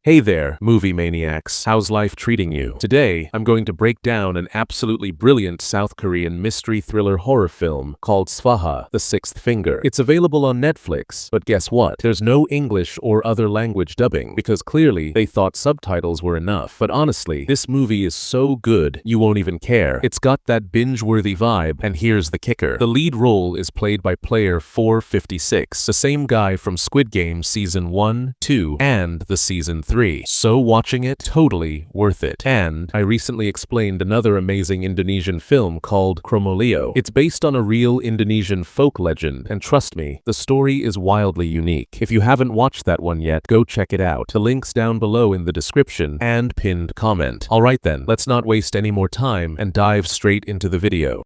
Hey there, movie maniacs. How's life treating you? Today, I'm going to break down an absolutely brilliant South Korean mystery thriller horror film called Svaha, The Sixth Finger. It's available on Netflix, but guess what? There's no English or other language dubbing, because clearly they thought subtitles were enough. But honestly, this movie is so good, you won't even care. It's got that binge-worthy vibe, and here's the kicker. The lead role is played by player 456, the same guy from Squid Game Season 1, 2, and the Season 3. So watching it, totally worth it. And I recently explained another amazing Indonesian film called Cromolio. It's based on a real Indonesian folk legend, and trust me, the story is wildly unique. If you haven't watched that one yet, go check it out. The link's down below in the description and pinned comment. Alright then, let's not waste any more time and dive straight into the video.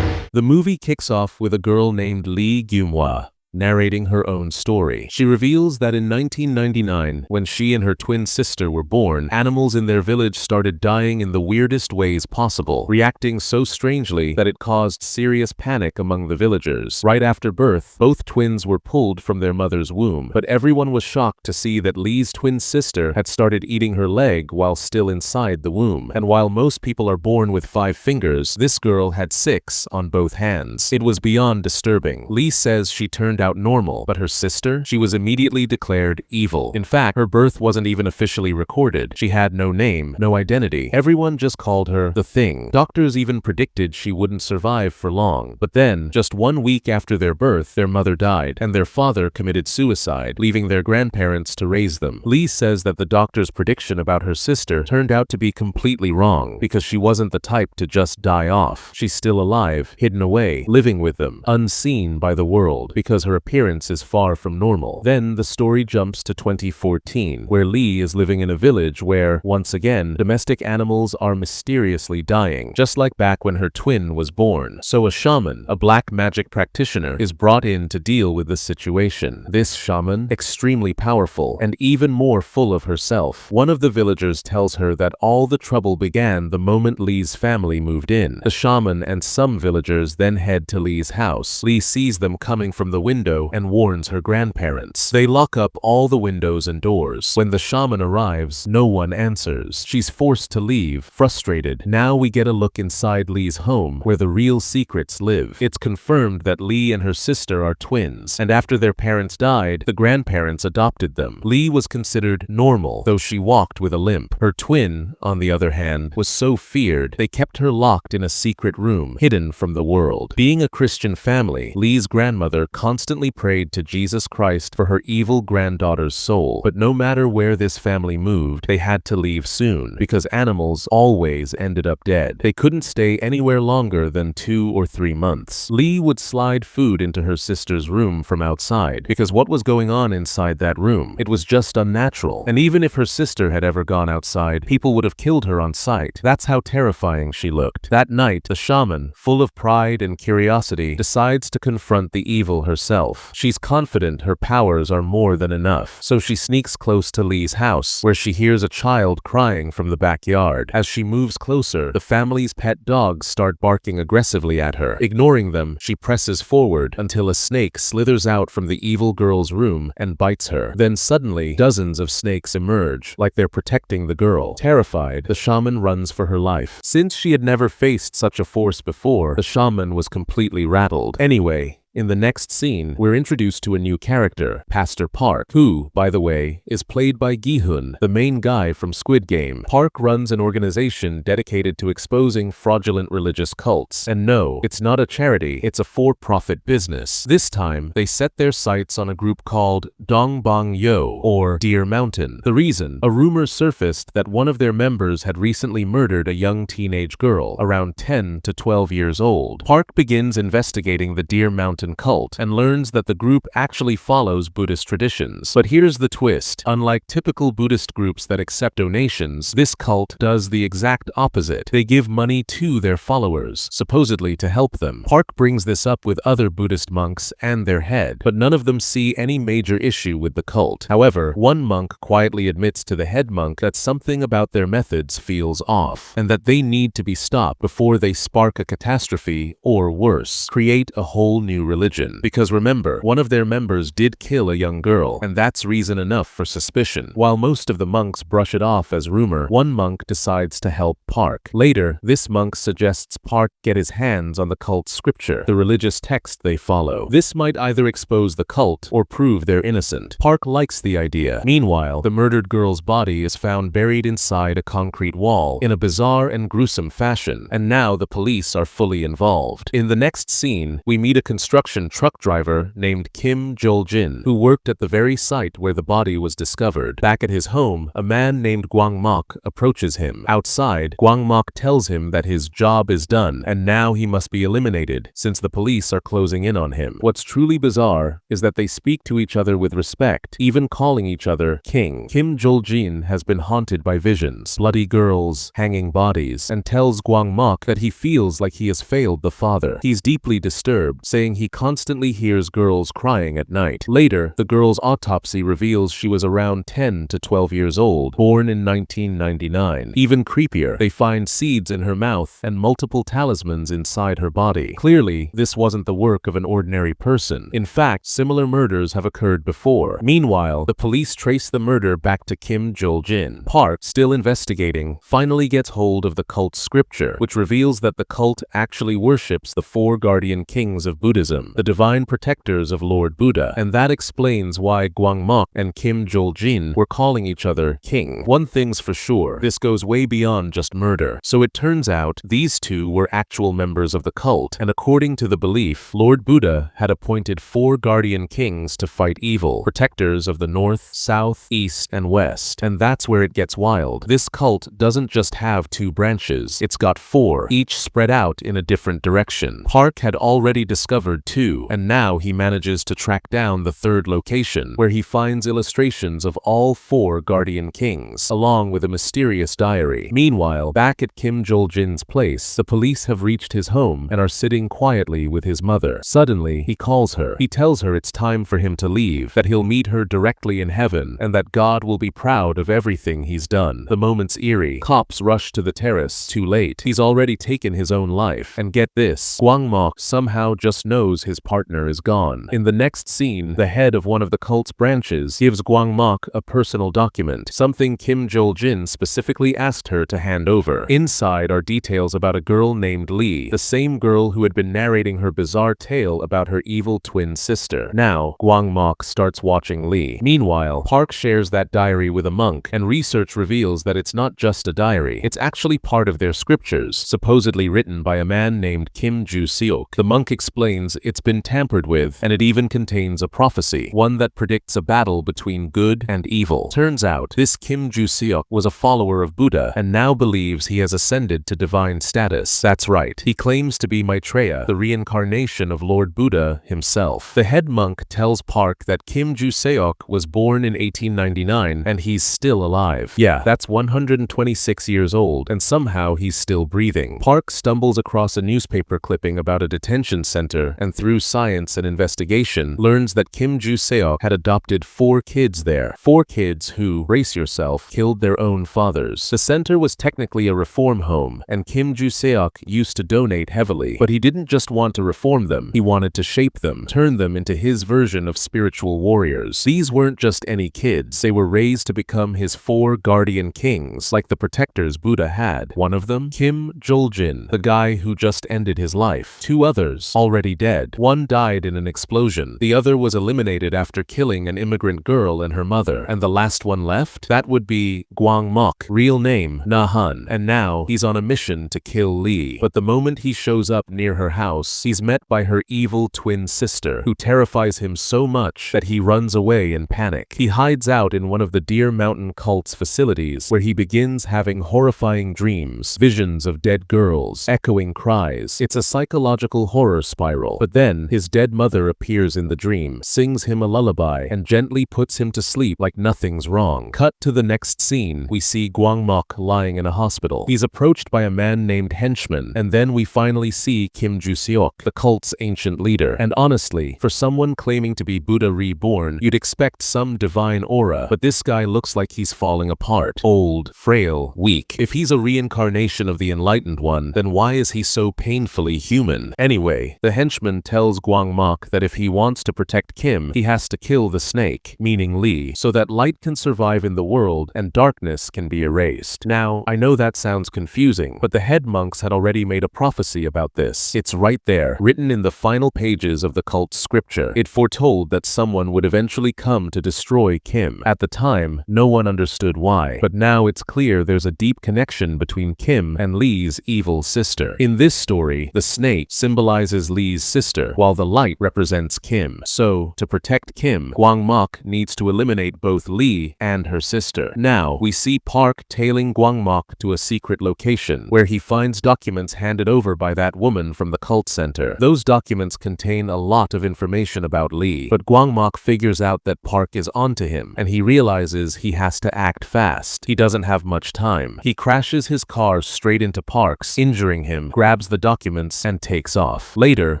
The movie kicks off with a girl named Gi-hun narrating her own story. She reveals that in 1999, when she and her twin sister were born, animals in their village started dying in the weirdest ways possible, reacting so strangely that it caused serious panic among the villagers. Right after birth, both twins were pulled from their mother's womb, but everyone was shocked to see that Li's twin sister had started eating her leg while still inside the womb. And while most people are born with 5 fingers, this girl had 6 on both hands. It was beyond disturbing. Li says she turned out normal, but her sister? She was immediately declared evil. In fact, her birth wasn't even officially recorded. She had no name, no identity. Everyone just called her the Thing. Doctors even predicted she wouldn't survive for long. But then, just 1 week after their birth, their mother died, and their father committed suicide, leaving their grandparents to raise them. Li says that the doctor's prediction about her sister turned out to be completely wrong, because she wasn't the type to just die off. She's still alive, hidden away, living with them, unseen by the world, because her appearance is far from normal. Then the story jumps to 2014, where Li is living in a village where, once again, domestic animals are mysteriously dying, just like back when her twin was born. So a shaman, a black magic practitioner, is brought in to deal with the situation. This shaman, extremely powerful and even more full of herself. One of the villagers tells her that all the trouble began the moment Li's family moved in. The shaman and some villagers then head to Li's house. Li sees them coming from the window and warns her grandparents. They lock up all the windows and doors. When the shaman arrives, no one answers. She's forced to leave, frustrated. Now we get a look inside Li's home, where the real secrets live. It's confirmed that Li and her sister are twins, and after their parents died, the grandparents adopted them. Li was considered normal, though she walked with a limp. Her twin, on the other hand, was so feared, they kept her locked in a secret room, hidden from the world. Being a Christian family, Li's grandmother constantly prayed to Jesus Christ for her evil granddaughter's soul. But no matter where this family moved, they had to leave soon, because animals always ended up dead. They couldn't stay anywhere longer than 2 or 3 months. Li would slide food into her sister's room from outside, because what was going on inside that room? It was just unnatural. And even if her sister had ever gone outside, people would have killed her on sight. That's how terrifying she looked. That night, the shaman, full of pride and curiosity, decides to confront the evil herself. She's confident her powers are more than enough, so she sneaks close to Li's house, where she hears a child crying from the backyard. As she moves closer, the family's pet dogs start barking aggressively at her. Ignoring them, she presses forward until a snake slithers out from the evil girl's room and bites her. Then suddenly, dozens of snakes emerge, like they're protecting the girl. Terrified, the shaman runs for her life. Since she had never faced such a force before, the shaman was completely rattled. Anyway, in the next scene, we're introduced to a new character, Pastor Park, who, by the way, is played by Gi-hun, the main guy from Squid Game. Park runs an organization dedicated to exposing fraudulent religious cults. And no, it's not a charity, it's a for-profit business. This time, they set their sights on a group called Dong Bong Yo, or Deer Mountain. The reason? A rumor surfaced that one of their members had recently murdered a young teenage girl, around 10 to 12 years old. Park begins investigating the Deer Mountain cult and learns that the group actually follows Buddhist traditions. But here's the twist. Unlike typical Buddhist groups that accept donations, this cult does the exact opposite. They give money to their followers, supposedly to help them. Park brings this up with other Buddhist monks and their head, but none of them see any major issue with the cult. However, one monk quietly admits to the head monk that something about their methods feels off, and that they need to be stopped before they spark a catastrophe, or worse, create a whole new religion. Because remember, one of their members did kill a young girl, and that's reason enough for suspicion. While most of the monks brush it off as rumor, one monk decides to help Park. Later, this monk suggests Park get his hands on the cult's scripture, the religious text they follow. This might either expose the cult or prove they're innocent. Park likes the idea. Meanwhile, the murdered girl's body is found buried inside a concrete wall in a bizarre and gruesome fashion, and now the police are fully involved. In the next scene, we meet a construction truck driver named Kim Jol-jin, who worked at the very site where the body was discovered. Back at his home, a man named Gwang-mok approaches him. Outside, Gwang-mok tells him that his job is done, and now he must be eliminated, since the police are closing in on him. What's truly bizarre is that they speak to each other with respect, even calling each other king. Kim Jol-jin has been haunted by visions, bloody girls, hanging bodies, and tells Gwang-mok that he feels like he has failed the father. He's deeply disturbed, saying he constantly hears girls crying at night. Later, the girl's autopsy reveals she was around 10 to 12 years old, born in 1999. Even creepier, they find seeds in her mouth and multiple talismans inside her body. Clearly, this wasn't the work of an ordinary person. In fact, similar murders have occurred before. Meanwhile, the police trace the murder back to Kim Jol-jin. Park, still investigating, finally gets hold of the cult's scripture, which reveals that the cult actually worships the four guardian kings of Buddhism, the divine protectors of Lord Buddha, and that explains why Gwang-mok and Kim Jol-jin were calling each other king. One thing's for sure, this goes way beyond just murder. So it turns out these two were actual members of the cult, and according to the belief, Lord Buddha had appointed four guardian kings to fight evil, protectors of the north, south, east, and west. And that's where it gets wild. This cult doesn't just have two branches, it's got four, each spread out in a different direction. Park had already discovered two, and now he manages to track down the third location, where he finds illustrations of all four guardian kings, along with a mysterious diary. Meanwhile, back at Kim Jol-jin's place, the police have reached his home and are sitting quietly with his mother. Suddenly, he calls her. He tells her it's time for him to leave, that he'll meet her directly in heaven, and that God will be proud of everything he's done. The moment's eerie. Cops rush to the terrace. Too late. He's already taken his own life. And get this, Gwang-mok somehow just knows his partner is gone. In the next scene, the head of one of the cult's branches gives Gwang-mok a personal document, something Kim Jol-jin specifically asked her to hand over. Inside are details about a girl named Lee, the same girl who had been narrating her bizarre tale about her evil twin sister. Now, Gwang-mok starts watching Lee. Meanwhile, Park shares that diary with a monk, and research reveals that it's not just a diary. It's actually part of their scriptures, supposedly written by a man named Kim Ju-seok. The monk explains it's been tampered with, and it even contains a prophecy, one that predicts a battle between good and evil. Turns out, this Kim Ju-seok was a follower of Buddha, and now believes he has ascended to divine status. That's right, he claims to be Maitreya, the reincarnation of Lord Buddha himself. The head monk tells Park that Kim Ju-seok was born in 1899, and he's still alive. Yeah, that's 126 years old, and somehow he's still breathing. Park stumbles across a newspaper clipping about a detention center, and through science and investigation, learns that Kim Ju-seok had adopted 4 kids there. 4 kids who, brace yourself, killed their own fathers. The center was technically a reform home, and Kim Ju-seok used to donate heavily, but he didn't just want to reform them, he wanted to shape them, turn them into his version of spiritual warriors. These weren't just any kids, they were raised to become his 4 guardian kings, like the protectors Buddha had. One of them, Kim Jol-jin, the guy who just ended his life. 2 others, already dead. One died in an explosion. The other was eliminated after killing an immigrant girl and her mother. And the last one left? That would be Gwang-mok, real name Gi-hun. And now, he's on a mission to kill Lee. But the moment he shows up near her house, he's met by her evil twin sister, who terrifies him so much that he runs away in panic. He hides out in one of the Deer Mountain cult's facilities, where he begins having horrifying dreams, visions of dead girls, echoing cries. It's a psychological horror spiral. But then, his dead mother appears in the dream, sings him a lullaby, and gently puts him to sleep like nothing's wrong. Cut to the next scene, we see Gwang-mok lying in a hospital. He's approached by a man named Henchman, and then we finally see Kim Ju-seok, the cult's ancient leader. And honestly, for someone claiming to be Buddha reborn, you'd expect some divine aura, but this guy looks like he's falling apart. Old, frail, weak. If he's a reincarnation of the Enlightened One, then why is he so painfully human? Anyway, the henchman henchman tells Guang Mok that if he wants to protect Kim, he has to kill the snake, meaning Lee, so that light can survive in the world and darkness can be erased. Now, I know that sounds confusing, but the head monks had already made a prophecy about this. It's right there, written in the final pages of the cult's scripture. It foretold that someone would eventually come to destroy Kim. At the time, no one understood why, but now it's clear there's a deep connection between Kim and Lee's evil sister. In this story, the snake symbolizes Lee's sister, while the light represents Kim. So, to protect Kim, Guang Mok needs to eliminate both Lee and her sister. Now, we see Park tailing Guang Mok to a secret location, where he finds documents handed over by that woman from the cult center. Those documents contain a lot of information about Lee, but Guang Mok figures out that Park is onto him, and he realizes he has to act fast. He doesn't have much time. He crashes his car straight into Park's, injuring him, grabs the documents, and takes off. Later,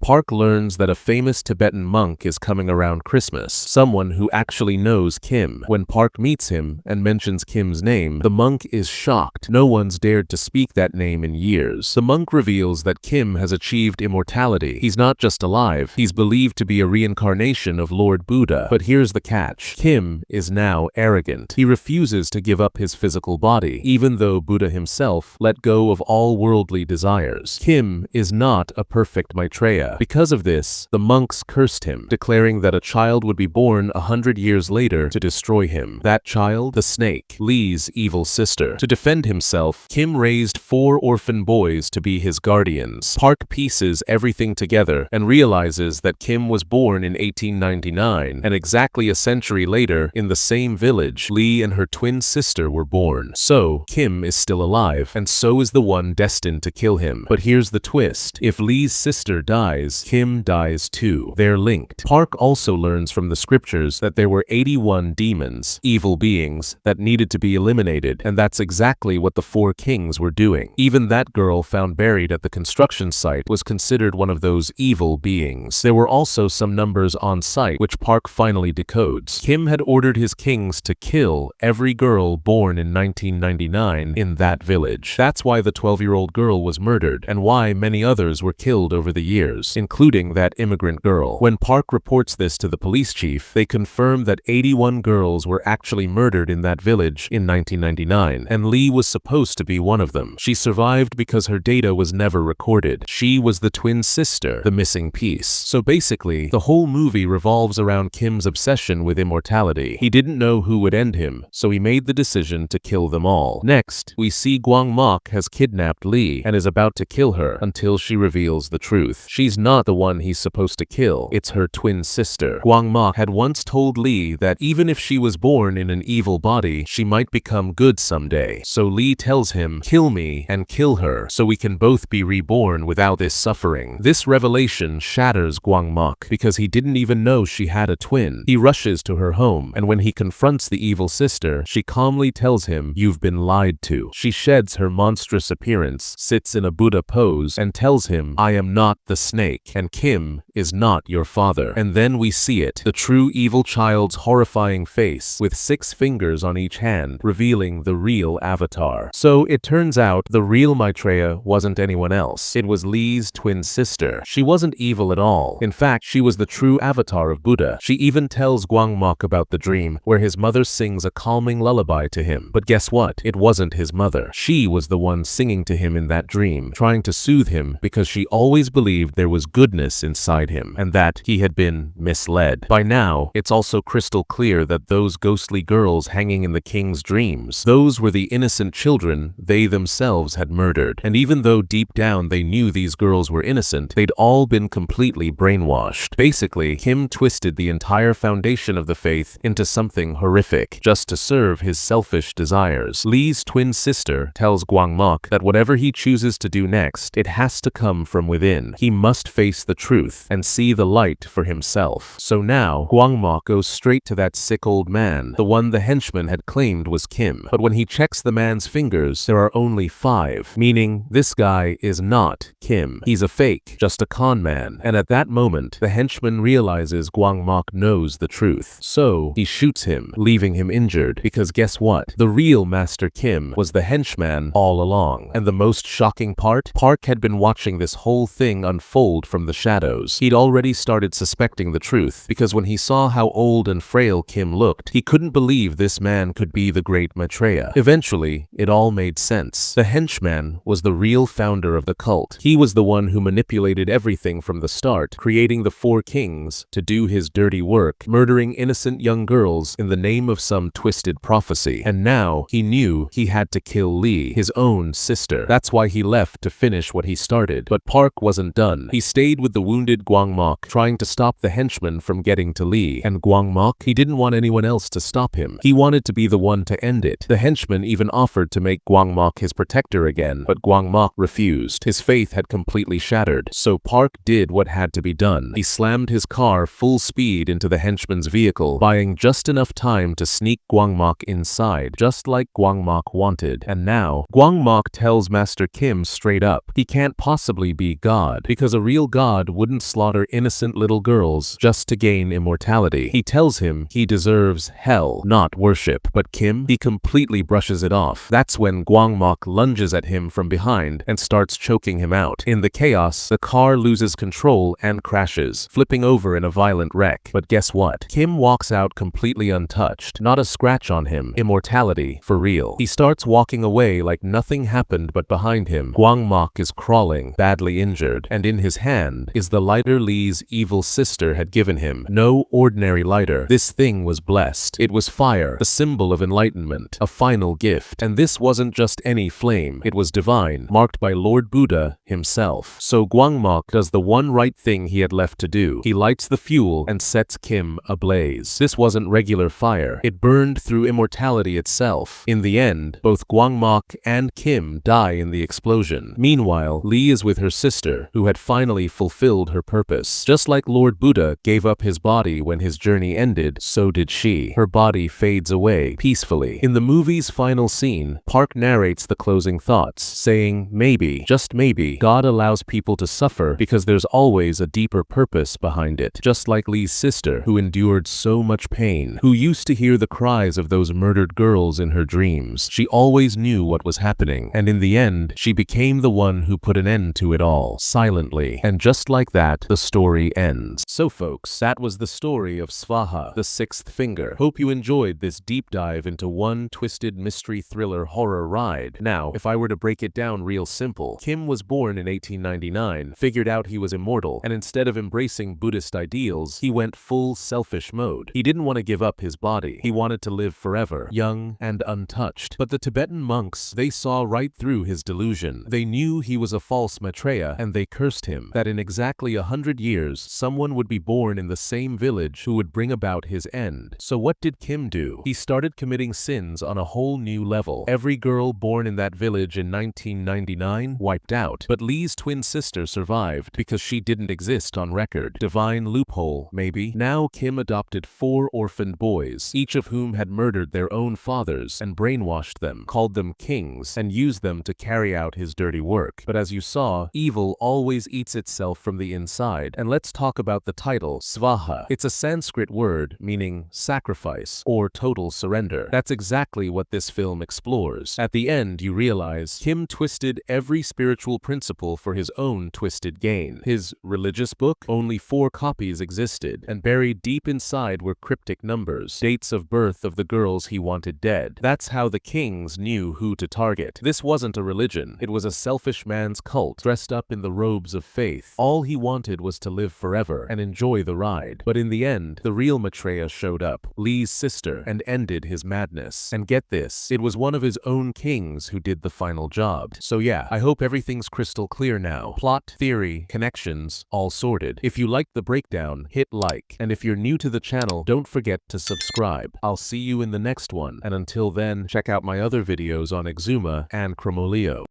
Park learns that a famous Tibetan monk is coming around Christmas, someone who actually knows Kim. When Park meets him and mentions Kim's name, the monk is shocked. No one's dared to speak that name in years. The monk reveals that Kim has achieved immortality. He's not just alive, he's believed to be a reincarnation of Lord Buddha. But here's the catch. Kim is now arrogant. He refuses to give up his physical body, even though Buddha himself let go of all worldly desires. Kim is not a perfect Maitreya. Because of this, the monks cursed him, declaring that a child would be born 100 years later to destroy him. That child, the snake, Lee's evil sister. To defend himself, Kim raised 4 orphan boys to be his guardians. Park pieces everything together and realizes that Kim was born in 1899, and exactly a century later, in the same village, Lee and her twin sister were born. So, Kim is still alive, and so is the one destined to kill him. But here's the twist. If Lee's sister dies, Kim dies too. They're linked. Park also learns from the scriptures that there were 81 demons, evil beings, that needed to be eliminated, and that's exactly what the 4 kings were doing. Even that girl found buried at the construction site was considered one of those evil beings. There were also some numbers on site, which Park finally decodes. Kim had ordered his kings to kill every girl born in 1999 in that village. That's why the 12-year-old girl was murdered, and why many others were killed over the years, including that immigrant girl. When Park reports this to the police chief, they confirm that 81 girls were actually murdered in that village in 1999, and Lee was supposed to be one of them. She survived because her data was never recorded. She was the twin sister, the missing piece. So basically, the whole movie revolves around Kim's obsession with immortality. He didn't know who would end him, so he made the decision to kill them all. Next, we see Guang Mok has kidnapped Lee and is about to kill her until she reveals the truth. She's not the one he's supposed to kill. It's her twin sister. Guang Mok had once told Lee that even if she was born in an evil body, she might become good someday. So Lee tells him, "Kill me and kill her so we can both be reborn without this suffering." This revelation shatters Guang Mok because he didn't even know she had a twin. He rushes to her home, and when he confronts the evil sister, she calmly tells him, "You've been lied to." She sheds her monstrous appearance, sits in a Buddha pose, and tells him, "I am not the snake, and Kim is not your father." And then we see it, the true evil child's horrifying face, with 6 fingers on each hand, revealing the real avatar. So it turns out the real Maitreya wasn't anyone else. It was Lee's twin sister. She wasn't evil at all. In fact, she was the true avatar of Buddha. She even tells Guang Mok about the dream, where his mother sings a calming lullaby to him. But guess what? It wasn't his mother. She was the one singing to him in that dream, trying to soothe him because she always believed there was goodness inside him, and that he had been misled. By now, it's also crystal clear that those ghostly girls hanging in the king's dreams, those were the innocent children they themselves had murdered. And even though deep down they knew these girls were innocent, they'd all been completely brainwashed. Basically, Kim twisted the entire foundation of the faith into something horrific, just to serve his selfish desires. Lee's twin sister tells Guang Mok that whatever he chooses to do next, it has to come from within. He must face the truth and see the light for himself. So now, Guang Mok goes straight to that sick old man, the one the henchman had claimed was Kim. But when he checks the man's fingers, there are only 5, meaning this guy is not Kim. He's a fake, just a con man. And at that moment, the henchman realizes Guang Mok knows the truth. So he shoots him, leaving him injured, because guess what? The real Master Kim was the henchman all along. And the most shocking part? Park had been watching this whole thing unfold from the the shadows. He'd already started suspecting the truth, because when he saw how old and frail Kim looked, he couldn't believe this man could be the great Maitreya. Eventually, it all made sense. The henchman was the real founder of the cult. He was the one who manipulated everything from the start, creating the four kings to do his dirty work, murdering innocent young girls in the name of some twisted prophecy. And now, he knew he had to kill Lee, his own sister. That's why he left to finish what he started. But Park wasn't done. He stayed with the wounded Gwangmok, trying to stop the henchman from getting to Lee. And Gwangmok, he didn't want anyone else to stop him. He wanted to be the one to end it. The henchman even offered to make Gwangmok his protector again, but Gwangmok refused. His faith had completely shattered. So Park did what had to be done. He slammed his car full speed into the henchman's vehicle, buying just enough time to sneak Gwangmok inside, just like Gwangmok wanted. And now, Gwangmok tells Master Kim straight up, he can't possibly be God, because a real God wouldn't slaughter innocent little girls just to gain immortality. He tells him he deserves hell, not worship. But Kim, he completely brushes it off. That's when Gwangmok lunges at him from behind and starts choking him out. In the chaos, the car loses control and crashes, flipping over in a violent wreck. But guess what? Kim walks out completely untouched. Not a scratch on him. Immortality, for real. He starts walking away like nothing happened, but behind him, Gwangmok is crawling, badly injured, and in his hand is the lighter Lee's evil sister had given him. No ordinary lighter. This thing was blessed. It was fire, the symbol of enlightenment, a final gift. And this wasn't just any flame. It was divine, marked by Lord Buddha himself. So Gwangmok does the one right thing he had left to do. He lights the fuel and sets Kim ablaze. This wasn't regular fire. It burned through immortality itself. In the end, both Gwangmok and Kim die in the explosion. Meanwhile, Lee is with her sister, who had finally fulfilled her purpose. Just like Lord Buddha gave up his body when his journey ended, so did she. Her body fades away peacefully. In the movie's final scene, Park narrates the closing thoughts, saying, maybe, just maybe, God allows people to suffer because there's always a deeper purpose behind it. Just like Lee's sister, who endured so much pain, who used to hear the cries of those murdered girls in her dreams. She always knew what was happening, and in the end, she became the one who put an end to it all, silently. And just like that, the story ends. So folks, that was the story of Svaha, the sixth finger. Hope you enjoyed this deep dive into one twisted mystery thriller horror ride. Now, if I were to break it down real simple, Kim was born in 1899, figured out he was immortal, and instead of embracing Buddhist ideals, he went full selfish mode. He didn't want to give up his body. He wanted to live forever, young and untouched. But the Tibetan monks, they saw right through his delusion. They knew he was a false Maitreya, and they cursed him, that in exactly 100 years, someone would be born in the same village who would bring about his end. So what did Kim do? He started committing sins on a whole new level. Every girl born in that village in 1999 wiped out. But Lee's twin sister survived because she didn't exist on record. Divine loophole, maybe? Now Kim adopted 4 orphaned boys, each of whom had murdered their own fathers and brainwashed them, called them kings, and used them to carry out his dirty work. But as you saw, evil always eats itself from the inside. And let's talk about the title, Svaha. It's a Sanskrit word meaning sacrifice or total surrender. That's exactly what this film explores. At the end, you realize Kim twisted every spiritual principle for his own twisted gain. His religious book, only 4 copies existed, and buried deep inside were cryptic numbers, dates of birth of the girls he wanted dead. That's how the kings knew who to target. This wasn't a religion. It was a selfish man's cult, dressed up in the robes of faith. All he wanted was to live forever and enjoy the ride. But in the end, the real Maitreya showed up, Lee's sister, and ended his madness. And get this, it was one of his own kings who did the final job. So yeah, I hope everything's crystal clear now. Plot, theory, connections, all sorted. If you liked the breakdown, hit like. And if you're new to the channel, don't forget to subscribe. I'll see you in the next one, and until then, check out my other videos on Exuma and Chromolio.